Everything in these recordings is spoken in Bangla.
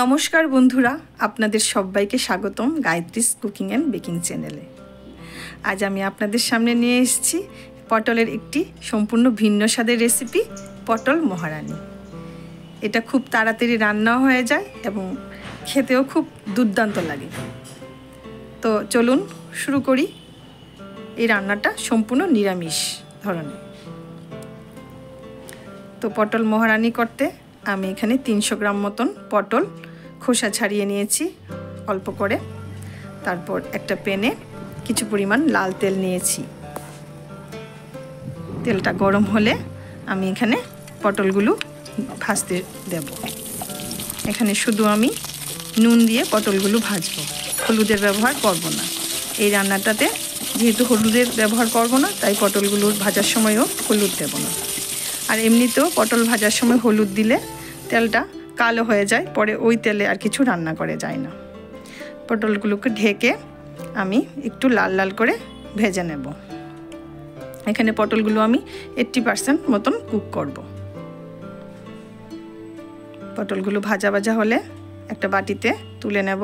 নমস্কার বন্ধুরা, আপনাদের সবাইকে স্বাগতম গায়ত্রীস কুকিং অ্যান্ড বেকিং চ্যানেলে। আজ আমি আপনাদের সামনে নিয়ে এসেছি পটলের একটি সম্পূর্ণ ভিন্ন স্বাদের রেসিপি, পটল মহারানী। এটা খুব তাড়াতাড়ি রান্না হয়ে যায় এবং খেতেও খুব দুর্দান্ত লাগে। তো চলুন শুরু করি। এই রান্নাটা সম্পূর্ণ নিরামিষ ধরনের। তো পটল মহারানী করতে আমি এখানে 300 গ্রাম মতন পটল খোসা ছাড়িয়ে নিয়েছি অল্প করে। তারপর একটা প্যানে কিছু পরিমাণ লাল তেল নিয়েছি। তেলটা গরম হলে আমি এখানে পটলগুলো ভাজতে দেব। এখানে শুধু আমি নুন দিয়ে পটলগুলো ভাজবো, হলুদের ব্যবহার করব না। এই রান্নাটাতে যেহেতু হলুদের ব্যবহার করব না, তাই পটলগুলো ভাজার সময়ও হলুদ দেব না। আর এমনিতেও পটল ভাজার সময় হলুদ দিলে তেলটা কালো হয়ে যায়, পরে ওই তেলে আর কিছু রান্না করে যায় না। পটলগুলোকে ঢেকে আমি একটু লাল লাল করে ভেজে নেব। এখানে পটলগুলো আমি 80% মতন কুক করব। পটলগুলো ভাজা ভাজা হলে একটা বাটিতে তুলে নেব।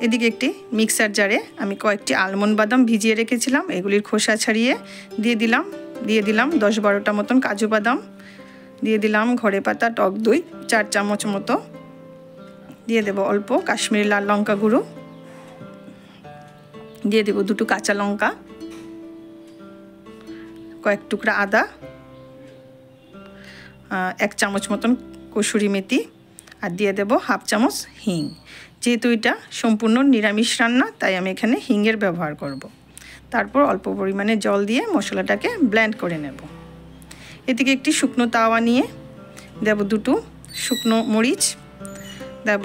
এদিকে একটি মিক্সার জারে আমি কয়েকটি আলমন্ড বাদাম ভিজিয়ে রেখেছিলাম, এগুলির খোসা ছাড়িয়ে দিয়ে দিলাম 10-12টা মতন কাজু বাদাম, দিয়ে দিলাম ঘরে পাতা টক দই 4 চামচ মতো, দিয়ে দেব অল্প কাশ্মীরি লাল লঙ্কা গুঁড়ো, দিয়ে দেব 2টো কাঁচা লঙ্কা, কয়েক টুকরা আদা, 1 চামচ মতন কসুরি মেথি, আর দিয়ে দেব 1/2 চামচ হিং। যেহেতু এটা সম্পূর্ণ নিরামিষ রান্না, তাই আমি এখানে হিংয়ের ব্যবহার করব। তারপর অল্প পরিমাণে জল দিয়ে মশলাটাকে ব্লেন্ড করে নেব। এদিকে একটি শুকনো তাওয়া নিয়ে দেব 2টো শুকনো মরিচ, দেব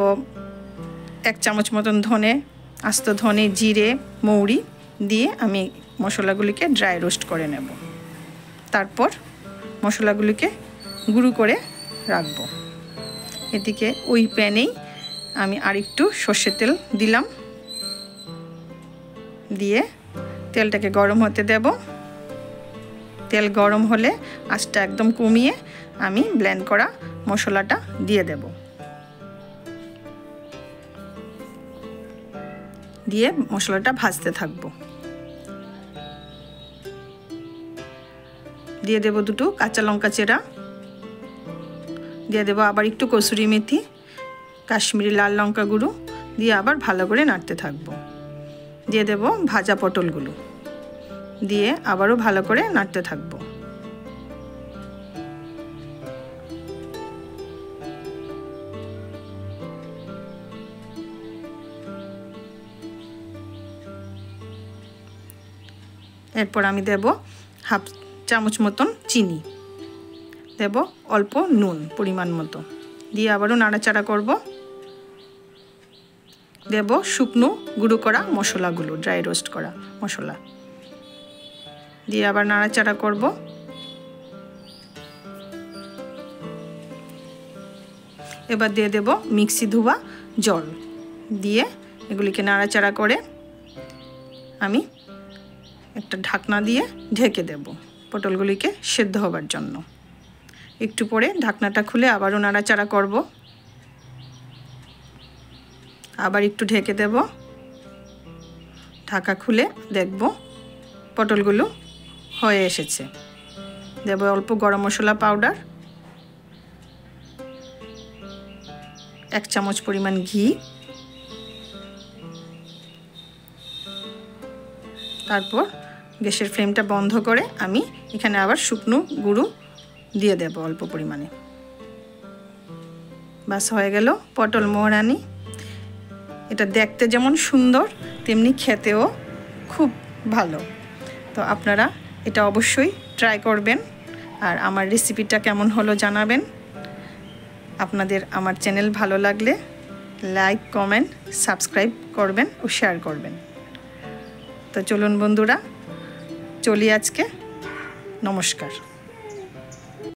1 চামচ মতন ধনে, আস্ত ধনে, জিরে, মৌরি দিয়ে আমি মশলাগুলিকে ড্রাই রোস্ট করে নেব। তারপর মশলাগুলিকে গুঁড়ো করে রাখবো। এদিকে ওই প্যানেই আমি আরেকটু সর্ষের তেল দিলাম, দিয়ে তেলটাকে গরম হতে দেব। তেল গরম হলে আঁচটা একদম কমিয়ে আমি ব্লেন্ড করা মশলাটা দিয়ে দেব। দিয়ে মশলাটা ভাজতে থাকবো। দিয়ে দেব 2টো কাঁচা লঙ্কা চেরা, দিয়ে দেব আবার একটু কসুরি মেথি, কাশ্মীরি লাল লঙ্কা গুঁড়ো দিয়ে আবার ভালো করে নাড়তে থাকবো। দিয়ে দেব ভাজা পটলগুলো, দিয়ে আবারও ভালো করে নাড়তে থাকবো। এরপর আমি দেব 1/2 চামচ মতন চিনি, দেব অল্প নুন পরিমাণ মতো, দিয়ে আবারও নাড়াচাড়া করব। দেব শুকনো গুঁড়ো করা মশলাগুলো, ড্রাই রোস্ট করা মশলা দিয়ে আবার নাড়াচাড়া করব। এবার দিয়ে দেব মিক্সি ধোয়া জল, দিয়ে এগুলিকে নাড়াচাড়া করে আমি একটা ঢাকনা দিয়ে ঢেকে দেব পটলগুলিকে সেদ্ধ হবার জন্য। একটু পরে ঢাকনাটা খুলে আবারও নাড়াচাড়া করব, আবার একটু ঢেকে দেব। ঢাকা খুলে দেখব পটলগুলো হয়ে এসেছে। দেব অল্প গরম মশলা পাউডার, 1 চামচ পরিমাণ ঘি, তারপর গ্যাসের ফ্লেমটা বন্ধ করে আমি এখানে আবার শুকনো গুঁড়ো দিয়ে দেব অল্প পরিমাণে। বাস হয়ে গেল পটল মহারানী। এটা দেখতে যেমন সুন্দর, তেমনি খেতেও খুব ভালো। তো আপনারা এটা অবশ্যই ট্রাই করবেন, আর আমার রেসিপিটা কেমন হলো জানাবেন। আপনাদের আমার চ্যানেল ভালো লাগলে লাইক, কমেন্ট, সাবস্ক্রাইব করবেন ও শেয়ার করবেন। তো চলুন বন্ধুরা, চলি আজকে। নমস্কার।